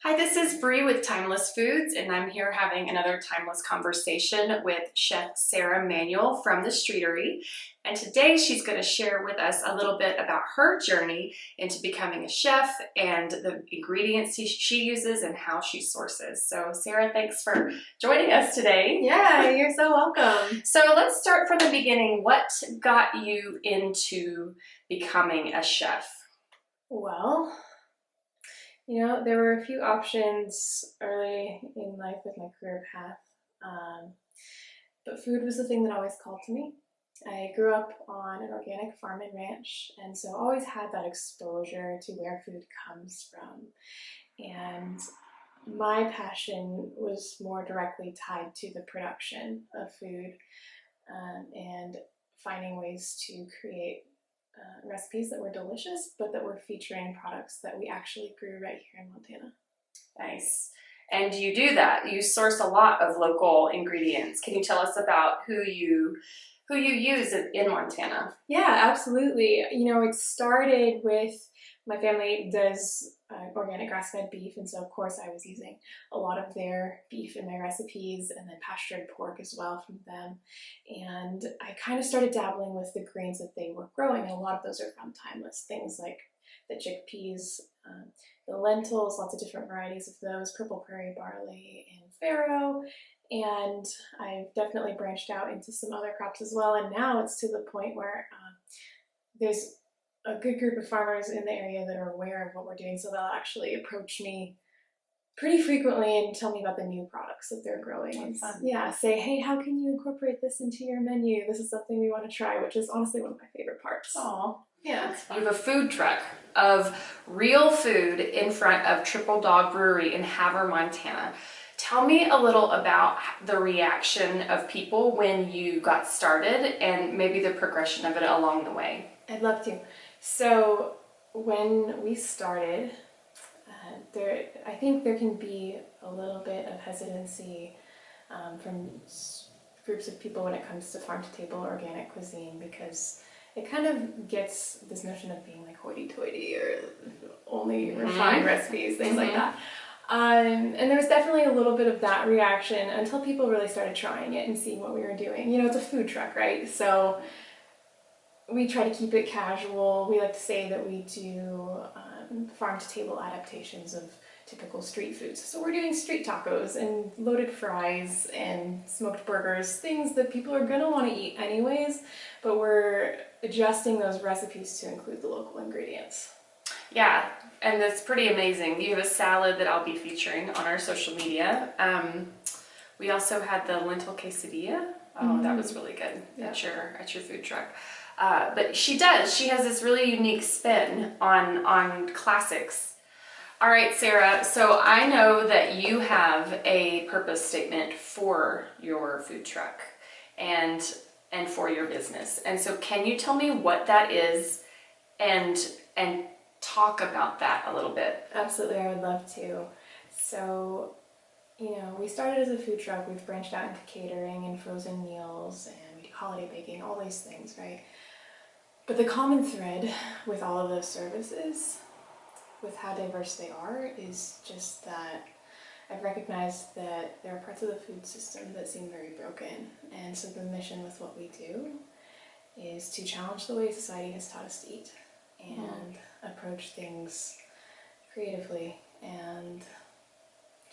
Hi, this is Bree with Timeless Foods, and I'm here having another timeless conversation with Chef Sarah Manuel from the Streetery. And today she's going to share with us a little bit about her journey into becoming a chef and the ingredients she uses and how she sources. So Sarah, thanks for joining us today. Yeah, you're so welcome. So let's start from the beginning. What got you into becoming a chef? Well, there were a few options early in life with my career path, but food was the thing that always called to me. I grew up on an organic farm and ranch, and so always had that exposure to where food comes from. And my passion was more directly tied to the production of food and finding ways to create recipes that were delicious, but that were featuring products that we actually grew right here in Montana. Nice. And you do that. You source a lot of local ingredients. Can you tell us about who you use in Montana? Yeah, absolutely. It started with my family does organic grass-fed beef, and so of course I was using a lot of their beef in my recipes, and then pastured pork as well from them. And I kind of started dabbling with the grains that they were growing, and a lot of those are from Timeless. Things like the chickpeas, the lentils, lots of different varieties of those, purple prairie barley and farro. And I've definitely branched out into some other crops as well. And now it's to the point where there's a good group of farmers in the area that are aware of what we're doing, so they'll actually approach me pretty frequently and tell me about the new products that they're growing. And say, hey, how can you incorporate this into your menu? This is something we want to try, which is honestly one of my favorite parts. Oh, yeah. You have a food truck of real food in front of Triple Dog Brewery in Havre, Montana. Tell me a little about the reaction of people when you got started and maybe the progression of it along the way. I'd love to. So when we started, I think there can be a little bit of hesitancy from groups of people when it comes to farm-to-table organic cuisine, because it kind of gets this notion of being like hoity-toity or only refined recipes, things like that. And there was definitely a little bit of that reaction until people really started trying it and seeing what we were doing. It's a food truck, right? So we try to keep it casual. We like to say that we do farm-to-table adaptations of typical street foods. So we're doing street tacos and loaded fries and smoked burgers, things that people are going to want to eat anyways, but we're adjusting those recipes to include the local ingredients. Yeah, and that's pretty amazing. You have a salad that I'll be featuring on our social media. We also had the lentil quesadilla. Oh, that was really good at your food truck. But she has this really unique spin on classics. All right, Sarah, so I know that you have a purpose statement for your food truck and for your business. And so can you tell me what that is and talk about that a little bit? Absolutely, I would love to. So, we started as a food truck. We've branched out into catering and frozen meals, and we do holiday baking, all these things, right? But the common thread with all of those services, with how diverse they are, is just that I've recognized that there are parts of the food system that seem very broken. And so the mission with what we do is to challenge the way society has taught us to eat and approach things creatively and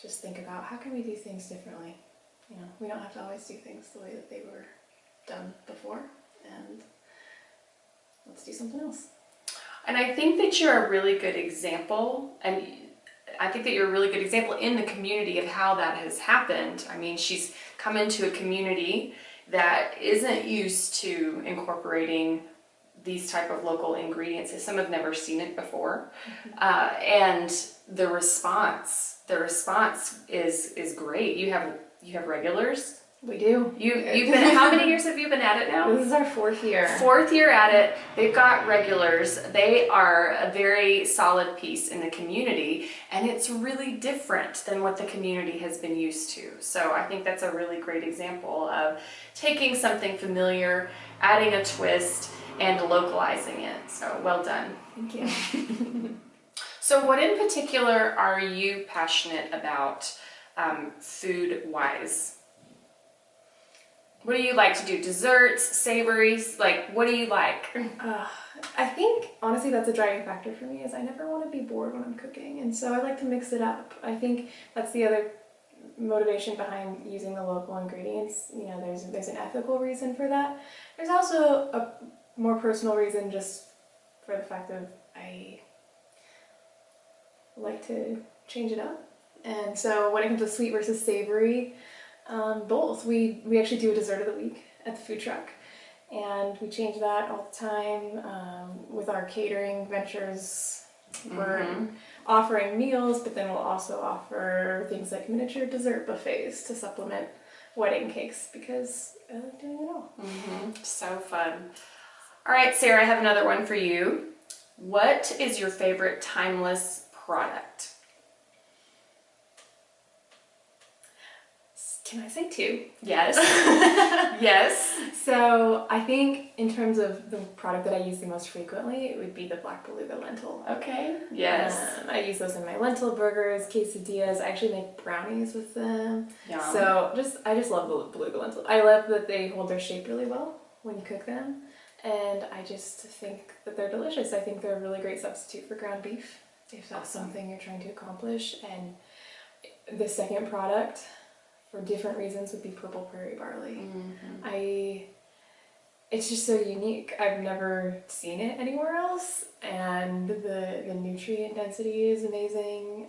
just think about how can we do things differently. We don't have to always do things the way that they were done before, and let's do something else. And I think that you're a really good example, and I think that you're a really good example in the community of how that has happened. I mean, she's come into a community that isn't used to incorporating these type of local ingredients. Some have never seen it before. And the response is great. You have regulars. We do. You've been, how many years have you been at it now? This is our 4th year. 4th year at it. They've got regulars. They are a very solid piece in the community, and it's really different than what the community has been used to. So I think that's a really great example of taking something familiar, adding a twist, and localizing it. So well done. Thank you. So what in particular are you passionate about food-wise? What do you like to do? Desserts, savories? Like, what do you like? I think, honestly, that's a driving factor for me is I never want to be bored when I'm cooking. And so I like to mix it up. I think that's the other motivation behind using the local ingredients. You know, there's an ethical reason for that. There's also a more personal reason just for the fact of I like to change it up. And so when it comes to sweet versus savory, both. We actually do a dessert of the week at the food truck, and we change that all the time with our catering ventures. We're offering meals, but then we'll also offer things like miniature dessert buffets to supplement wedding cakes because I like doing it all. So fun. All right, Sarah, I have another one for you. What is your favorite timeless product? Can I say two? Yes. Yes. So I think in terms of the product that I use the most frequently, it would be the black beluga lentil. Okay. Yes. I use those in my lentil burgers, quesadillas. I actually make brownies with them. Yum. So I just love the beluga lentil. I love that they hold their shape really well when you cook them. And I just think that they're delicious. I think they're a really great substitute for ground beef if that's something you're trying to accomplish. And the second product, for different reasons, would be purple prairie barley. It's just so unique. I've never seen it anywhere else, and the nutrient density is amazing.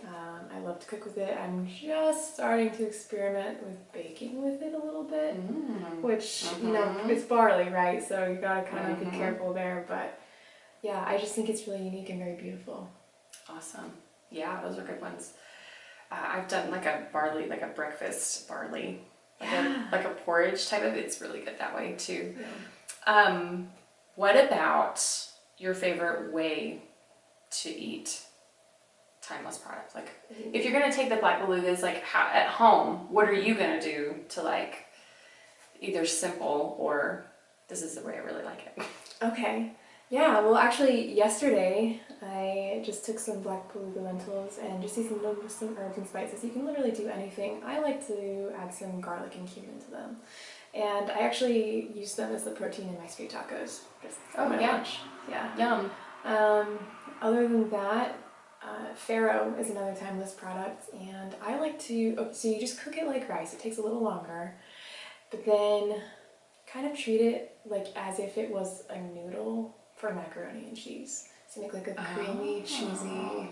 I love to cook with it. I'm just starting to experiment with baking with it a little bit, which, you know, it's barley, right? So you gotta kind of be careful there, but yeah, I just think it's really unique and very beautiful. Awesome. Yeah, those are good ones. I've done like a barley, like a breakfast barley, like a porridge type of. It's really good that way too. Yeah. What about your favorite way to eat timeless products? Like, if you're gonna take the black belugas, like at home, what are you gonna do to like either simple or this is the way I really like it? Okay. Yeah, well actually yesterday I just took some black beluga lentils and just seasoned them with some herbs and spices. You can literally do anything. I like to add some garlic and cumin to them. And I actually use them as the protein in my street tacos. Just for my lunch. Yeah. Yum. Other than that, farro is another timeless product, and I like to, so you just cook it like rice. It takes a little longer, but then kind of treat it like as if it was a noodle for macaroni and cheese. So make like a creamy, cheesy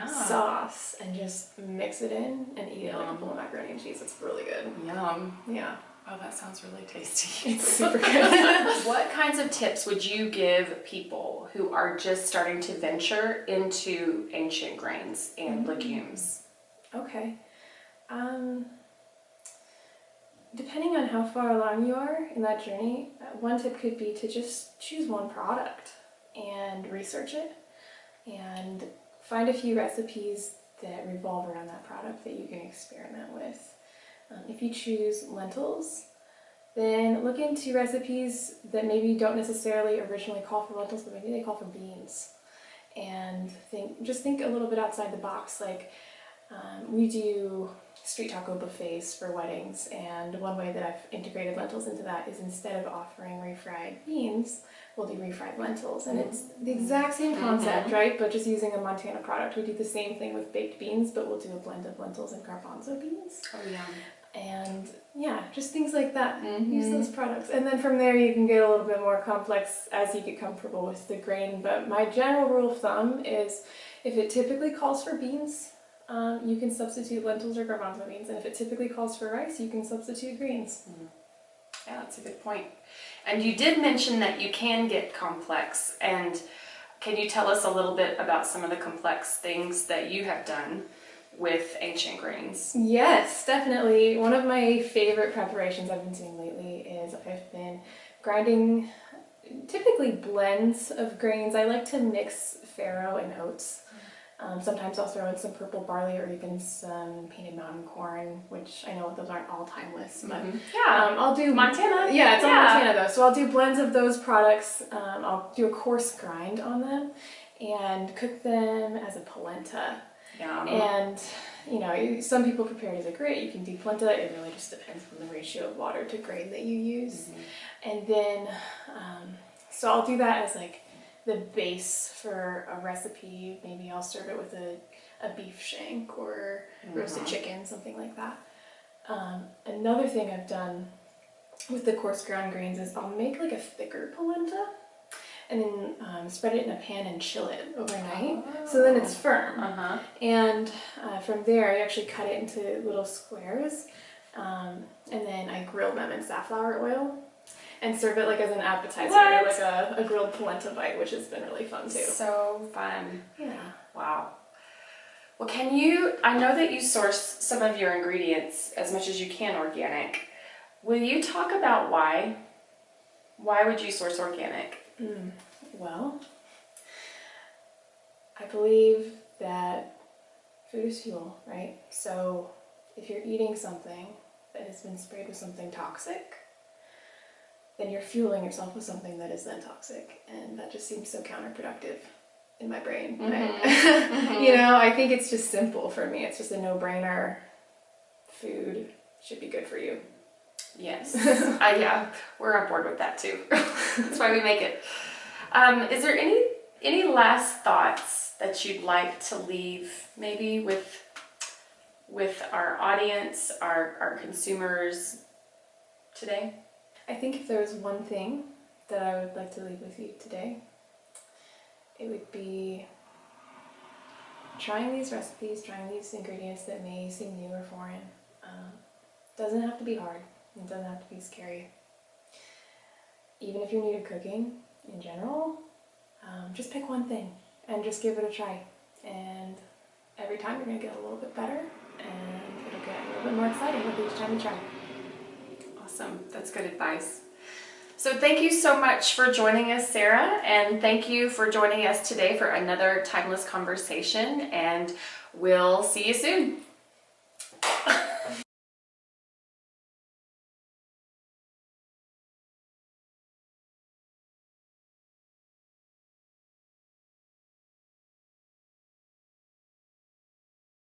sauce and just mix it in and eat it like a bowl of macaroni and cheese. It's really good. Yum. Yeah. Oh, that sounds really tasty. It's super good. What kinds of tips would you give people who are just starting to venture into ancient grains and legumes? Okay. Depending on how far along you are in that journey, one tip could be to just choose one product and research it and find a few recipes that revolve around that product that you can experiment with. If you choose lentils, then look into recipes that maybe don't necessarily originally call for lentils, but maybe they call for beans. And just think a little bit outside the box. Like we do street taco buffets for weddings, and one way that I've integrated lentils into that is instead of offering refried beans, we'll do refried lentils. And it's the exact same concept, right? But just using a Montana product. We do the same thing with baked beans, but we'll do a blend of lentils and garbanzo beans. Oh, yeah. And yeah, just things like that. Use those products. And then from there you can get a little bit more complex as you get comfortable with the grain. But my general rule of thumb is if it typically calls for beans, you can substitute lentils or garbanzo beans. And if it typically calls for rice, you can substitute greens. Yeah, that's a good point. And you did mention that you can get complex. And can you tell us a little bit about some of the complex things that you have done with ancient grains? Yes, definitely. One of my favorite preparations I've been doing lately is I've been grinding typically blends of grains. I like to mix farro and oats. Sometimes I'll throw in some purple barley or even some painted mountain corn, which I know those aren't all timeless, but I'll do Montana. Yeah, it's all Montana though. So I'll do blends of those products. I'll do a coarse grind on them, and cook them as a polenta. Yum. And, some people prepare it as a grit. You can do polenta. It really just depends on the ratio of water to grain that you use. And then, so I'll do that as like the base for a recipe. Maybe I'll serve it with a beef shank or roasted chicken, something like that. Another thing I've done with the coarse ground grains is I'll make like a thicker polenta and then spread it in a pan and chill it overnight. So then it's firm. And from there, I actually cut it into little squares. And then I grill them in safflower oil and serve it like as an appetizer, like a grilled polenta bite, which has been really fun too. So fun. Yeah. Wow. Well, I know that you source some of your ingredients as much as you can organic. Will you talk about why? Why would you source organic? Well, I believe that food is fuel, right? So if you're eating something that has been sprayed with something toxic, then you're fueling yourself with something that is then toxic. And that just seems so counterproductive in my brain, right? I think it's just simple for me. It's just a no-brainer. Food should be good for you. Yes. Yeah, we're on board with that too. That's why we make it. Is there any last thoughts that you'd like to leave maybe with our audience, our consumers today? I think if there was one thing that I would like to leave with you today, it would be trying these recipes, trying these ingredients that may seem new or foreign. Doesn't have to be hard. It doesn't have to be scary. Even if you're new to cooking in general, just pick one thing and just give it a try. And every time you're going to get a little bit better, and it'll get a little bit more exciting with each time you try. Awesome. That's good advice. So thank you so much for joining us, Sarah, and thank you for joining us today for another Timeless Conversation, and we'll see you soon.